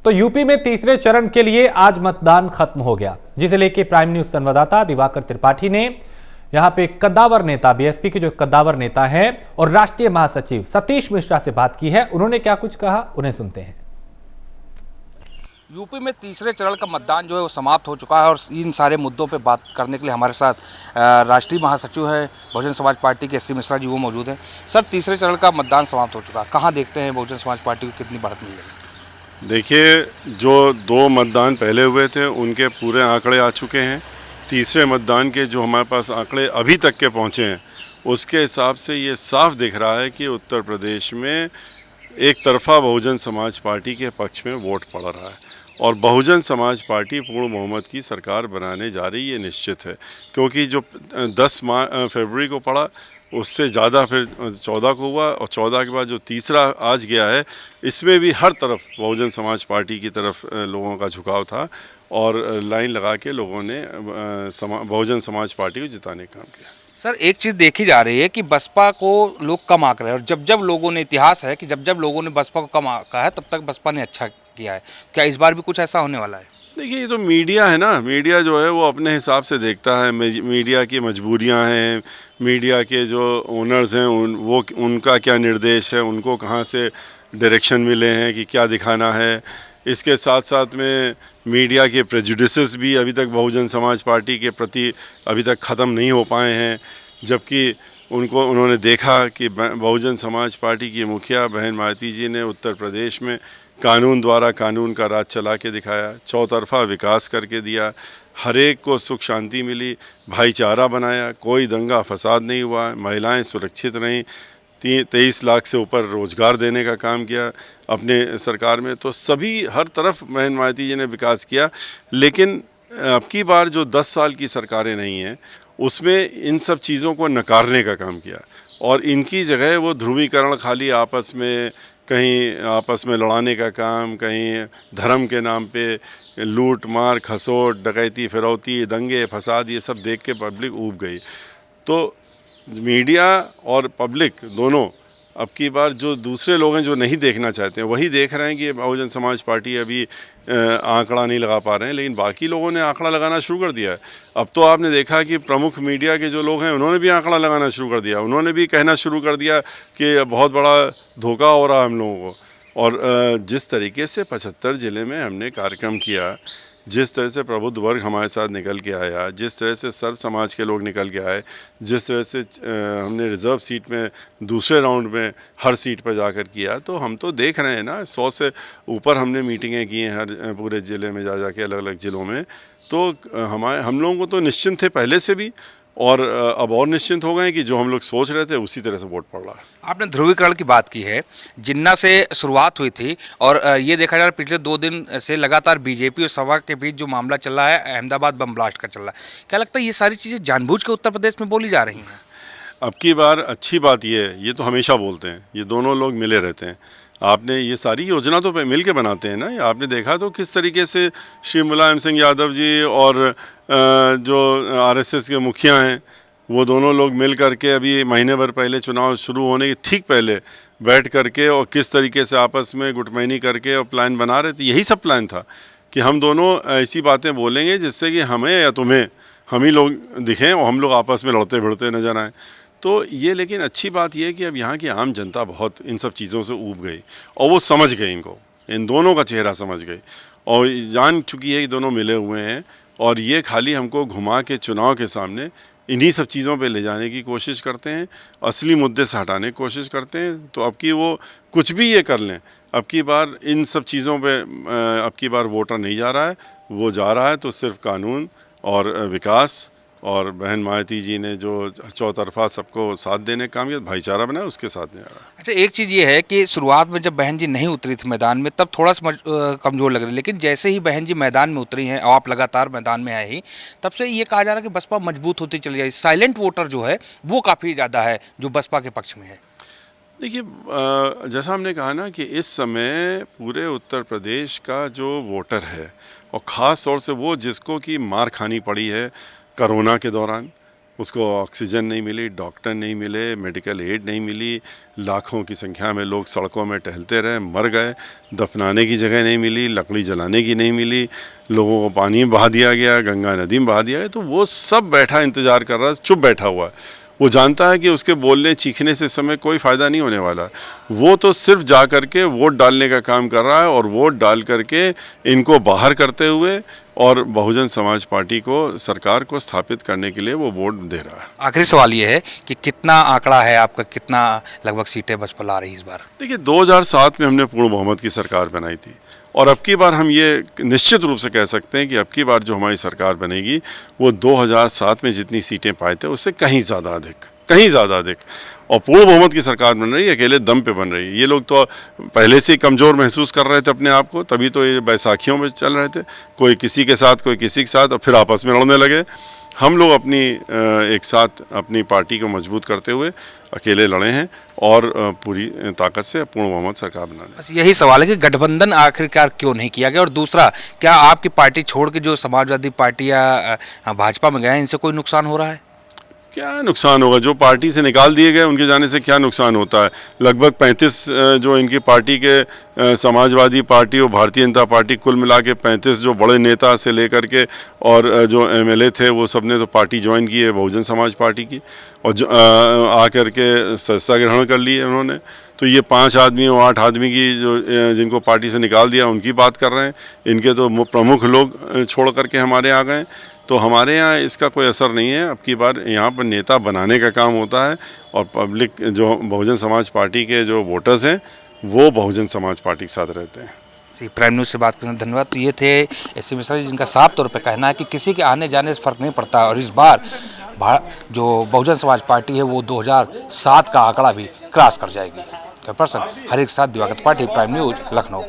तो यूपी में तीसरे चरण के लिए आज मतदान खत्म हो गया, जिसे लेकर प्राइम न्यूज संवाददाता दिवाकर त्रिपाठी ने यहां पे कद्दावर नेता, बीएसपी के जो कद्दावर नेता हैं और राष्ट्रीय महासचिव सतीश मिश्रा से बात की है। उन्होंने क्या कुछ कहा, उन्हें सुनते हैं। यूपी में तीसरे चरण का मतदान जो है वो समाप्त हो चुका है और इन सारे मुद्दों पे बात करने के लिए हमारे साथ राष्ट्रीय महासचिव है बहुजन समाज पार्टी के एससी मिश्रा जी, वो मौजूद हैं। सर, तीसरे चरण का मतदान समाप्त हो चुका है, कहाँ देखते हैं बहुजन समाज पार्टी को कितनी बढ़त मिल रही? देखिए, जो 2 मतदान पहले हुए थे उनके पूरे आंकड़े आ चुके हैं। तीसरे मतदान के जो हमारे पास आंकड़े अभी तक के पहुँचे हैं, उसके हिसाब से ये साफ दिख रहा है कि उत्तर प्रदेश में एक तरफा बहुजन समाज पार्टी के पक्ष में वोट पड़ रहा है और बहुजन समाज पार्टी पूर्ण बहुमत की सरकार बनाने जा रही है, निश्चित है। क्योंकि जो 10 फरवरी को पड़ा, उससे ज़्यादा फिर 14 को हुआ और 14 के बाद जो तीसरा आज गया है, इसमें भी हर तरफ बहुजन समाज पार्टी की तरफ लोगों का झुकाव था और लाइन लगा के लोगों ने बहुजन समाज पार्टी को जिताने का काम किया। सर, एक चीज़ देखी जा रही है कि बसपा को लोग कम आंक रहे हैं और जब लोगों ने, इतिहास है कि जब लोगों ने बसपा को कम आंका है तब तक बसपा ने अच्छा किया है। क्या इस बार भी कुछ ऐसा होने वाला है? देखिए, ये तो मीडिया है ना, मीडिया जो है वो अपने हिसाब से देखता है। मीडिया की मजबूरियां हैं, मीडिया के जो ओनर्स हैं उनका क्या निर्देश है, उनको कहाँ से डायरेक्शन मिले हैं कि क्या दिखाना है। इसके साथ साथ में मीडिया के प्रेजुडिसेस भी अभी तक बहुजन समाज पार्टी के प्रति अभी तक ख़त्म नहीं हो पाए हैं, जबकि उन्होंने देखा कि बहुजन समाज पार्टी की मुखिया बहन मायावती जी ने उत्तर प्रदेश में कानून द्वारा कानून का राज चला के दिखाया, चौतरफा विकास करके दिया, हर एक को सुख शांति मिली, भाईचारा बनाया, कोई दंगा फसाद नहीं हुआ, महिलाएं सुरक्षित रहीं, 23 लाख से ऊपर रोजगार देने का काम किया अपने सरकार में। तो सभी हर तरफ बहन मायावती जी ने विकास किया। लेकिन अब की बार जो 10 साल की सरकारें नहीं हैं, उसमें इन सब चीज़ों को नकारने का काम किया और इनकी जगह वो ध्रुवीकरण, खाली आपस में लड़ाने का काम, कहीं धर्म के नाम पे लूट मार, खसोट, डकैती, फिरौती, दंगे फसाद, ये सब देख के पब्लिक ऊब गई। तो मीडिया और पब्लिक दोनों अब की बार जो दूसरे लोग हैं जो नहीं देखना चाहते हैं, वही देख रहे हैं कि बहुजन समाज पार्टी अभी आंकड़ा नहीं लगा पा रहे हैं, लेकिन बाकी लोगों ने आंकड़ा लगाना शुरू कर दिया है। अब तो आपने देखा कि प्रमुख मीडिया के जो लोग हैं उन्होंने भी आंकड़ा लगाना शुरू कर दिया, उन्होंने भी कहना शुरू कर दिया कि बहुत बड़ा धोखा हो रहा है हम लोगों को। और जिस तरीके से 75 ज़िले में हमने कार्यक्रम किया, जिस तरह से प्रबुद्ध वर्ग हमारे साथ निकल के आया, जिस तरह से सर्व समाज के लोग निकल के आए, जिस तरह से हमने रिज़र्व सीट में दूसरे राउंड में हर सीट पर जाकर किया, तो हम तो देख रहे हैं ना, 100 से ऊपर हमने मीटिंगें की हैं हर पूरे ज़िले में जा के, अलग अलग ज़िलों में। तो हम लोगों को तो निश्चिंत थे पहले से भी और अब और निश्चिंत हो गए कि जो हम लोग सोच रहे थे उसी तरह से वोट पड़ रहा है। आपने ध्रुवीकरण की बात की है, जिन्ना से शुरुआत हुई थी और ये देखा जा रहा है पिछले 2 दिन से लगातार बीजेपी और सपा के बीच जो मामला चल रहा है, अहमदाबाद बम ब्लास्ट का चल रहा है। क्या लगता है ये सारी चीज़ें जानबूझ के उत्तर प्रदेश में बोली जा रही हैं? अब की बार अच्छी बात ये तो हमेशा बोलते हैं, ये दोनों लोग मिले रहते हैं। आपने ये सारी योजना तो मिल के बनाते हैं ना। आपने देखा तो किस तरीके से श्री मुलायम सिंह यादव जी और जो आरएसएस के मुखिया हैं, वो दोनों लोग मिल करके अभी महीने भर पहले चुनाव शुरू होने के ठीक पहले बैठ करके और किस तरीके से आपस में गुटमैनी करके और प्लान बना रहे थे। यही सब प्लान था कि हम दोनों ऐसी बातें बोलेंगे जिससे कि हमें या तुम्हें, हम ही लोग दिखें और हम लोग आपस में लड़ते भिड़ते नजर आएँ। तो ये, लेकिन अच्छी बात यह है कि अब यहाँ की आम जनता बहुत इन सब चीज़ों से ऊब गई और वो समझ गई, इन दोनों का चेहरा समझ गई और जान चुकी है कि दोनों मिले हुए हैं और ये खाली हमको घुमा के चुनाव के सामने इन्हीं सब चीज़ों पे ले जाने की कोशिश करते हैं, असली मुद्दे से हटाने की कोशिश करते हैं। तो अब की वो कुछ भी ये कर लें, अब की बार इन सब चीज़ों पे अब की बार वोटर नहीं जा रहा है, वो जा रहा है तो सिर्फ कानून और विकास, और बहन मायावती जी ने जो चौतरफा सबको साथ देने का काम किया, भाईचारा बनाया, उसके साथ में आ रहा है। अच्छा, एक चीज़ ये है कि शुरुआत में जब बहन जी नहीं उतरी थी मैदान में तब थोड़ा सा कमज़ोर लग रही, लेकिन जैसे ही बहन जी मैदान में उतरी हैं और आप लगातार मैदान में आए ही, तब से ये कहा जा रहा है कि बसपा मजबूत होती चली जाएगी। साइलेंट वोटर जो है वो काफ़ी ज़्यादा है जो बसपा के पक्ष में है। देखिए, जैसा हमने कहा ना कि इस समय पूरे उत्तर प्रदेश का जो वोटर है और ख़ास तौर से वो जिसको कि मार खानी पड़ी है कोरोना के दौरान, उसको ऑक्सीजन नहीं मिली, डॉक्टर नहीं मिले, मेडिकल एड नहीं मिली, लाखों की संख्या में लोग सड़कों में टहलते रहे, मर गए, दफनाने की जगह नहीं मिली, लकड़ी जलाने की नहीं मिली, लोगों को पानी में बहा दिया गया, गंगा नदी में बहा दिया गया। तो वो सब बैठा इंतज़ार कर रहा है, चुप बैठा हुआ है। वो जानता है कि उसके बोलने चीखने से समय कोई फ़ायदा नहीं होने वाला। वो तो सिर्फ जा कर के वोट डालने का काम कर रहा है और वोट डाल करके इनको बाहर करते हुए और बहुजन समाज पार्टी को, सरकार को स्थापित करने के लिए वो वोट दे रहा है। आखिरी सवाल ये है कि कितना आंकड़ा है आपका, कितना लगभग सीटें बसपा ला रही है इस बार? देखिए 2007 में हमने पूर्ण बहुमत की सरकार बनाई थी और अब की बार हम ये निश्चित रूप से कह सकते हैं कि अब की बार जो हमारी सरकार बनेगी वो 2007 में जितनी सीटें पाए थे उससे कहीं ज़्यादा अधिक और पूर्ण बहुमत की सरकार बन रही है, अकेले दम पे बन रही है। ये लोग तो पहले से ही कमज़ोर महसूस कर रहे थे अपने आप को, तभी तो ये बैसाखियों में चल रहे थे, कोई किसी के साथ कोई किसी के साथ, और फिर आपस में लड़ने लगे। हम लोग अपनी एक साथ अपनी पार्टी को मजबूत करते हुए अकेले लड़े हैं और पूरी ताकत से पूर्ण बहुमत सरकार बना रहे हैं। बस यही सवाल है कि गठबंधन आखिरकार क्यों नहीं किया गया, और दूसरा, क्या आपकी पार्टी छोड़ के जो समाजवादी पार्टी या भाजपा में गए हैं, इनसे कोई नुकसान हो रहा है? क्या नुकसान होगा? जो पार्टी से निकाल दिए गए उनके जाने से क्या नुकसान होता है? लगभग 35 जो इनकी पार्टी के समाजवादी पार्टी और भारतीय जनता पार्टी, कुल मिला के 35 जो बड़े नेता से लेकर के और जो एमएलए थे वो सब ने तो पार्टी ज्वाइन की है बहुजन समाज पार्टी की, और जो आकर के सदस्यता ग्रहण कर ली है उन्होंने। तो ये 5 आदमी और 8 आदमी की जो जिनको पार्टी से निकाल दिया उनकी बात कर रहे हैं। इनके तो प्रमुख लोग छोड़ करके हमारे आ गए। तो हमारे यहाँ इसका कोई असर नहीं है। अब की बार यहाँ पर नेता बनाने का काम होता है और पब्लिक जो बहुजन समाज पार्टी के जो वोटर्स हैं वो बहुजन समाज पार्टी के साथ रहते हैं। जी, प्राइम न्यूज़ से बात करने धन्यवाद। तो ये थे एस सी मिश्रा जी, जिनका साफ तौर पे कहना है कि किसी के आने जाने से फ़र्क नहीं पड़ता और इस बार जो बहुजन समाज पार्टी है वो 2007 का आंकड़ा भी क्रॉस कर जाएगी। पर्सन हर एक साथ दिवाकर त्रिपाठी, प्राइम न्यूज़, लखनऊ।